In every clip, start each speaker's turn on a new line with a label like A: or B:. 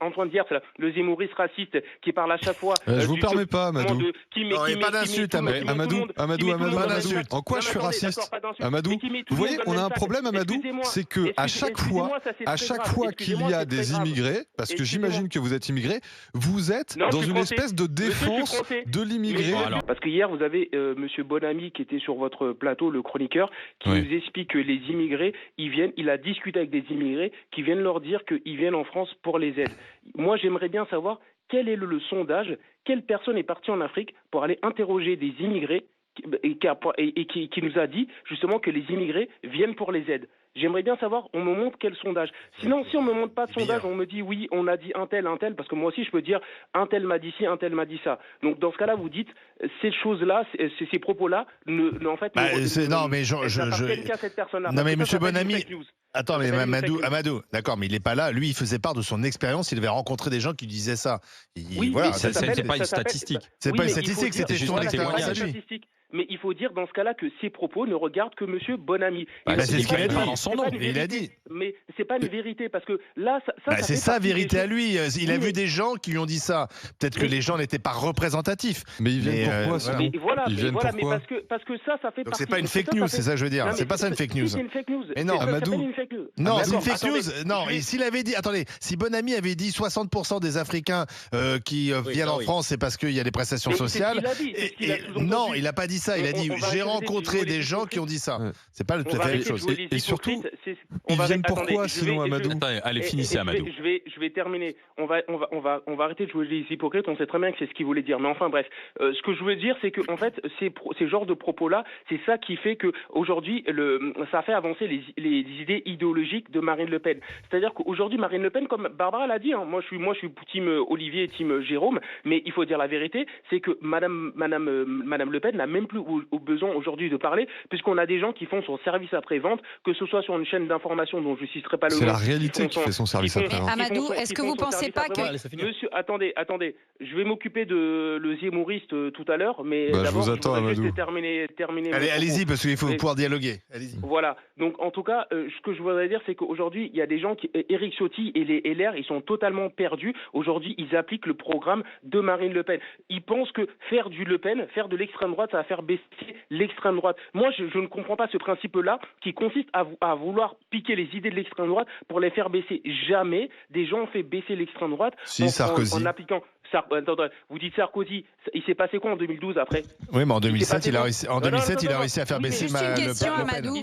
A: Antoine Diers, le zémouriste raciste qui parle à chaque fois.
B: Je vous permets pas, Amadou.
C: Pas d'insulte, Amadou.
B: En quoi je suis raciste, Amadou? Vous voyez, on a un problème, Amadou, c'est que à chaque fois qu'il y a des immigrés, parce que j'imagine que vous êtes immigré, vous êtes dans une espèce de défense de l'immigré.
A: Parce que hier, vous avez Monsieur Bonamy qui était sur votre plateau, le chroniqueur, qui nous explique que les immigrés, il a discuté avec des immigrés qui viennent leur dire qu'ils viennent en France pour les aides. Moi, j'aimerais bien savoir quel est le sondage, quelle personne est partie en Afrique pour aller interroger des immigrés et qui nous a dit justement que les immigrés viennent pour les aides. J'aimerais bien savoir, on me montre quel sondage. Sinon, si on me montre pas de sondage, on me dit oui, on a dit un tel, parce que moi aussi je peux dire un tel m'a dit ci, un tel m'a dit ça. Donc dans ce cas-là, vous dites ces choses-là, ces propos-là, en fait, cette personne-là.
C: Non mais Monsieur Bonamy, attends, mais Amadou, d'accord, mais il est pas là. Lui, il faisait part de son expérience. Il avait rencontré des gens qui disaient ça.
D: Voilà, c'est pas une statistique.
C: C'est pas une statistique, c'était juste son expérience à lui.
A: Mais il faut dire dans ce cas-là que ces propos ne regardent que Monsieur Bonamy.
C: C'est ce qu'il a dit
D: dans son nom.
C: Il a dit.
A: Mais c'est pas une vérité parce que là,
C: c'est sa vérité à lui. Il a vu des gens qui lui ont dit ça. Peut-être que les gens n'étaient pas représentatifs.
B: Mais ils viennent pourquoi sinon?
A: Mais parce que ça fait partie.
C: Donc c'est pas une fake news, c'est ça que je veux dire. C'est pas ça une fake news.
A: C'est une fake news.
C: Mais non,
A: Amadou.
C: Non, c'est une fake news. Non, et s'il avait dit, attendez, si Bonamy avait dit 60% des Africains qui viennent en France, c'est parce qu'il y a des prestations sociales. Non, il a pas dit ça. Il a dit j'ai rencontré des gens qui ont dit ça. C'est pas tout à fait la même chose.
B: Et surtout, ils viennent pourquoi sinon, Amadou?
D: Allez, finissez, Amadou.
A: Je vais terminer. On va arrêter de jouer les hypocrites. On sait très bien que c'est ce qu'il voulait dire. Mais enfin, bref. Ce que je veux dire, c'est que en fait, ces genres de propos-là, c'est ça qui fait que aujourd'hui, ça fait avancer les idées idéologiques de Marine Le Pen. C'est-à-dire qu'aujourd'hui, Marine Le Pen, comme Barbara l'a dit, moi je suis team Olivier et team Jérôme, mais il faut dire la vérité, c'est que Madame Le Pen n'a même plus au besoin aujourd'hui de parler, puisqu'on a des gens qui font son service après-vente, que ce soit sur une chaîne d'information dont je ne citerai pas le nom.
B: C'est la réalité qui fait son service après-vente.
E: Amadou, est-ce que vous pensez pas que...
A: Monsieur, attendez, je vais m'occuper de le zémouriste tout à l'heure, mais
B: je vous attends, Amadou.
A: Terminer.
C: Allez-y, parce qu'il faut pouvoir dialoguer. Allez-y.
A: Voilà. Donc, en tout cas, ce que je voudrais dire, c'est qu'aujourd'hui, il y a des gens Éric Ciotti et les LR, ils sont totalement perdus. Aujourd'hui, ils appliquent le programme de Marine Le Pen. Ils pensent que faire du Le Pen, faire de l'extrême droite, ça va faire baisser l'extrême droite. Moi, je ne comprends pas ce principe-là qui consiste à vouloir piquer les idées de l'extrême droite pour les faire baisser. Jamais des gens ont fait baisser l'extrême droite
B: Sarkozy.
A: en appliquant... Vous dites Sarkozy, il s'est passé quoi en 2012 après?
C: Oui, mais en 2007, il a réussi à faire baisser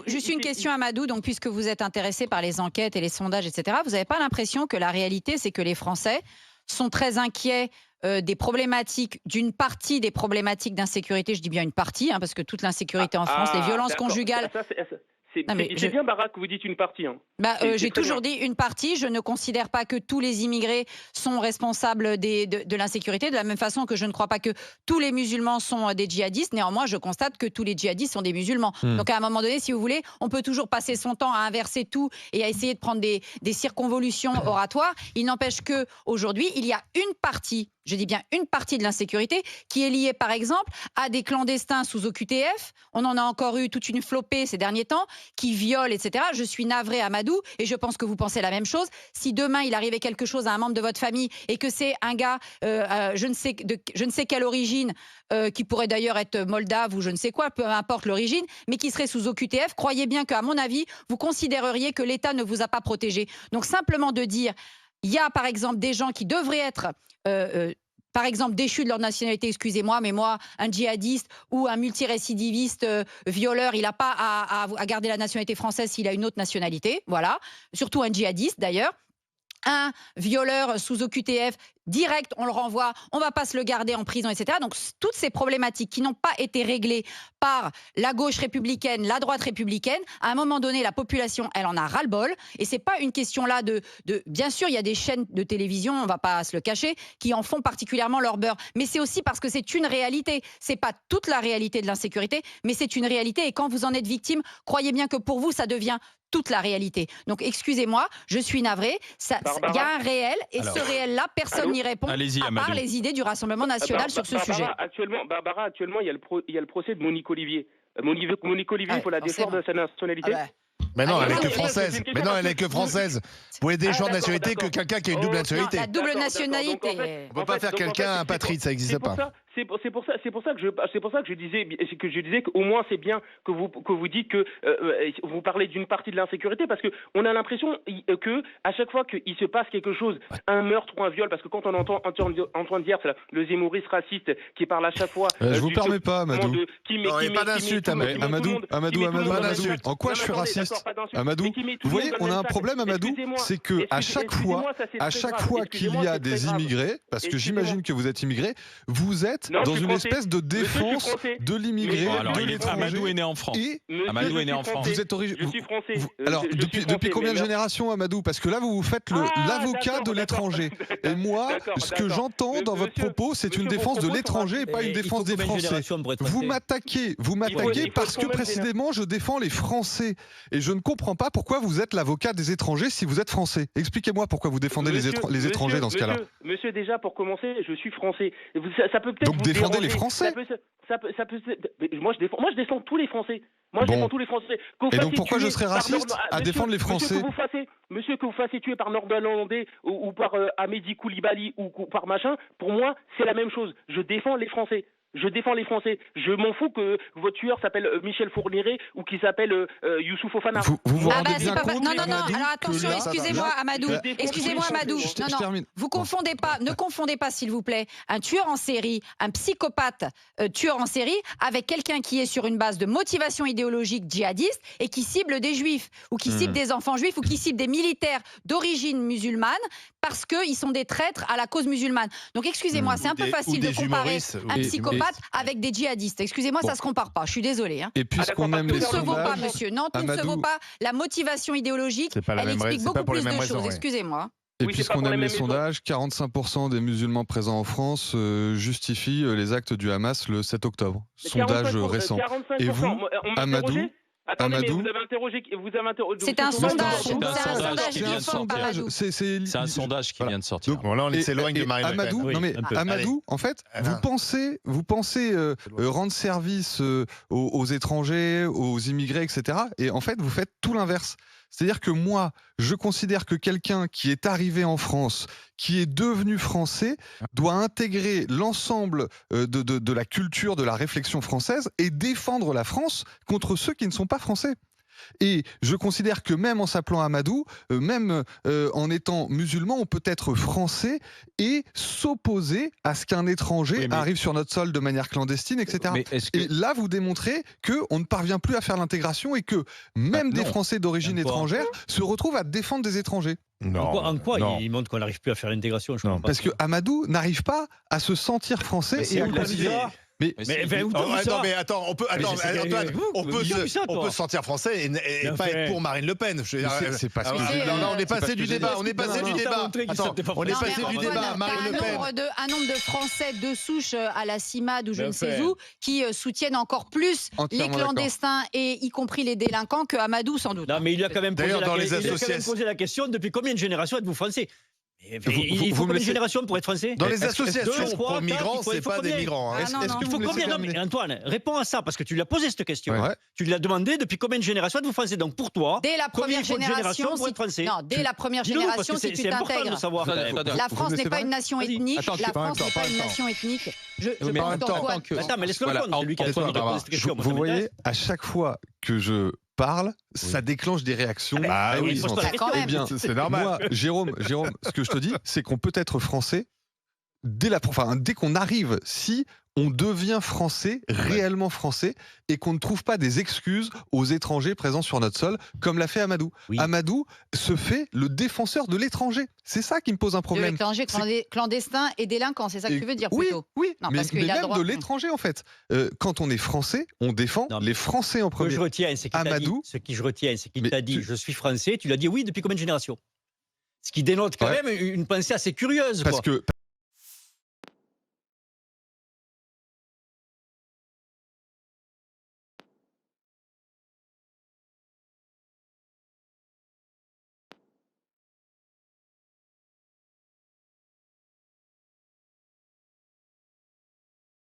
E: Juste une question, Amadou. Donc, puisque vous êtes intéressé par les enquêtes et les sondages, etc., vous n'avez pas l'impression que la réalité, c'est que les Français sont très inquiets des problématiques, d'une partie des problématiques d'insécurité, je dis bien une partie, parce que toute l'insécurité en France, les violences conjugales...
A: C'est bien, Barak, que vous dites une partie.
E: J'ai toujours dit une partie. Je ne considère pas que tous les immigrés sont responsables de l'insécurité, de la même façon que je ne crois pas que tous les musulmans sont des djihadistes. Néanmoins, je constate que tous les djihadistes sont des musulmans. Donc à un moment donné, si vous voulez, on peut toujours passer son temps à inverser tout et à essayer de prendre des circonvolutions oratoires. Il n'empêche qu'aujourd'hui, il y a une partie, je dis bien une partie de l'insécurité, qui est liée par exemple à des clandestins sous OQTF. On en a encore eu toute une flopée ces derniers temps, qui violent, etc. Je suis navrée, Amadou, et je pense que vous pensez la même chose. Si demain il arrivait quelque chose à un membre de votre famille et que c'est un gars, je ne sais quelle origine, qui pourrait d'ailleurs être moldave ou je ne sais quoi, peu importe l'origine, mais qui serait sous OQTF, croyez bien qu'à mon avis, vous considéreriez que l'État ne vous a pas protégé. Donc simplement de dire, il y a par exemple des gens qui devraient être... par exemple, déchus de leur nationalité, excusez-moi, mais moi, un djihadiste ou un multirécidiviste violeur, il n'a pas à garder la nationalité française s'il a une autre nationalité, voilà. Surtout un djihadiste, d'ailleurs. Un violeur sous OQTF, direct, on le renvoie, on ne va pas se le garder en prison, etc. Donc, toutes ces problématiques qui n'ont pas été réglées par la gauche républicaine, la droite républicaine, à un moment donné, la population, elle en a ras-le-bol. Et ce n'est pas une question là de... Bien sûr, il y a des chaînes de télévision, on ne va pas se le cacher, qui en font particulièrement leur beurre. Mais c'est aussi parce que c'est une réalité. Ce n'est pas toute la réalité de l'insécurité, mais c'est une réalité. Et quand vous en êtes victime, croyez bien que pour vous, ça devient toute la réalité. Donc, excusez-moi, je suis navrée. Il y a un réel, et ce réel-là, personne n'y répond, à part les idées du Rassemblement national sur ce sujet.
A: Actuellement, il y a le procès de Monique Olivier. Monique Olivier pour la défense de sa nationalité.
C: Mais non, elle est que française. Mais non, elle est que française. Vous pouvez des gens de nationalité que quelqu'un qui a une double nationalité.
E: La double nationalité.
C: On peut pas faire quelqu'un apatride, ça n'existe pas.
A: C'est pour ça que je disais qu'au moins c'est bien que vous dites que vous parlez d'une partie de l'insécurité, parce que on a l'impression que à chaque fois qu'il se passe quelque chose, un meurtre ou un viol, parce que quand on entend Antoine Dier, c'est le zémoriste raciste qui parle à chaque fois.
B: Je vous permets pas, Amadou.
C: Non, il n'y a pas d'insulte, Amadou.
B: En quoi je suis raciste, Amadou? Vous voyez, on a un problème, Amadou, c'est que à chaque fois qu'il y a des immigrés, parce que j'imagine que vous êtes immigré, vous êtes dans une espèce de défense de l'immigré.
D: Amadou est né en France. Amadou est né en France.
A: Je suis français.
B: Alors, depuis combien de générations, Amadou? Parce que là, vous vous faites l'avocat de l'étranger. Et moi, ce que j'entends dans votre propos, c'est une défense de l'étranger et pas une défense des Français. Vous m'attaquez parce que précisément, je défends les Français. Et je ne comprends pas pourquoi vous êtes l'avocat des étrangers si vous êtes français. Expliquez-moi pourquoi vous défendez les étrangers dans ce cas-là.
A: Monsieur, déjà, pour commencer, je suis français. Ça peut peut-être
B: donc
A: vous
B: défendez
A: déranger.
B: les Français.
A: Moi, je défends tous les Français. Moi, je défends tous les Français.
B: Et donc pourquoi je serais raciste à défendre les Français?
A: Monsieur, que vous fassiez tuer par Nord-Hollandais ou par Amédi Koulibaly ou par machin, pour moi, c'est la même chose. Je défends les Français. Je défends les Français. Je m'en fous que votre tueur s'appelle Michel Fourniret ou qu'il s'appelle Youssouf Fofana.
B: Vous rendez bien compte,
E: non. Alors attention, excusez-moi, Amadou.
B: Excusez-moi,
E: Amadou. Non. Vous confondez pas. Ne confondez pas, s'il vous plaît, un tueur en série, un psychopathe tueur en série, avec quelqu'un qui est sur une base de motivation idéologique djihadiste et qui cible des juifs ou qui cible des enfants juifs ou qui cible des militaires d'origine musulmane parce qu'ils sont des traîtres à la cause musulmane. Donc excusez-moi, c'est un peu facile de comparer un psychopathe avec des djihadistes. Excusez-moi, ça se compare pas. Je suis désolée. Hein.
B: Et puisqu'on aime les sondages,
E: tout ne se vaut pas, monsieur. Non, tout ne se vaut pas. La motivation idéologique, elle explique beaucoup plus de choses. Excusez-moi.
B: Et puisqu'on aime les sondages, 45% des musulmans présents en France justifient les actes du Hamas le 7 octobre. Sondage récent. Et vous, Amadou?
A: Attendez, vous avez interrogé.
E: C'est un sondage.
D: C'est un sondage qui vient de sortir.
C: Donc là, on s'éloigne de Marine Le Pen.
B: Non mais Amadou, en fait, vous pensez rendre service aux étrangers, aux immigrés, etc. Et en fait, vous faites tout l'inverse. C'est-à-dire que moi, je considère que quelqu'un qui est arrivé en France, qui est devenu français, doit intégrer l'ensemble de la culture, de la réflexion française et défendre la France contre ceux qui ne sont pas français. Et je considère que même en s'appelant Amadou, même en étant musulman, on peut être français et s'opposer à ce qu'un étranger arrive sur notre sol de manière clandestine, etc. Et là, vous démontrez qu'on ne parvient plus à faire l'intégration et que même des Français d'origine étrangère se retrouvent à défendre des étrangers.
F: En quoi il montre qu'on n'arrive plus à faire l'intégration?
B: Parce que Amadou n'arrive pas à se sentir français et à le considérer.
C: Mais attends, on peut se sentir français et pas être pour Marine Le Pen.
B: C'est pas ce que
C: non, on est passé du débat. On est passé du débat. Attends, on est passé du débat. Marine Le Pen.
E: Un nombre de Français de souche à la CIMAD ou je ne sais où qui soutiennent encore plus les clandestins et y compris les délinquants que Amadou sans doute.
F: Non, mais il a quand même posé la question, depuis combien de générations êtes-vous français? Il faut combien de générations pour être français?
C: Dans les associations pour migrants, c'est pas des migrants.
F: Il faut combien? Non, mais Antoine, réponds à ça, parce que tu lui as posé cette question. Tu lui as demandé depuis combien de générations êtes-vous français? Donc pour toi,
E: dès la première génération,
F: pour être français?
E: Non, dès la première génération, si tu t'intègres. La France n'est pas une nation ethnique. La France n'est pas une nation ethnique.
F: Attends, mais laisse-le répondre. C'est lui qui a posé cette question.
B: Vous voyez, à chaque fois que je parle, ça déclenche des réactions.
C: Eh bien, c'est normal.
B: Moi, Jérôme, ce que je te dis, c'est qu'on peut être français dès qu'on arrive, si on devient français, réellement français, et qu'on ne trouve pas des excuses aux étrangers présents sur notre sol, comme l'a fait Amadou. Amadou se fait le défenseur de l'étranger. C'est ça qui me pose un problème.
E: De l'étranger clandestin et délinquant, c'est ça que tu veux dire plutôt?
B: Oui, non, mais même de l'étranger en fait. Quand on est français, on défend les Français en premier.
F: Ce que je retiens, c'est qu'il t'a dit je suis français. Tu l'as dit oui depuis combien de générations? Ce qui dénote quand même une pensée assez curieuse.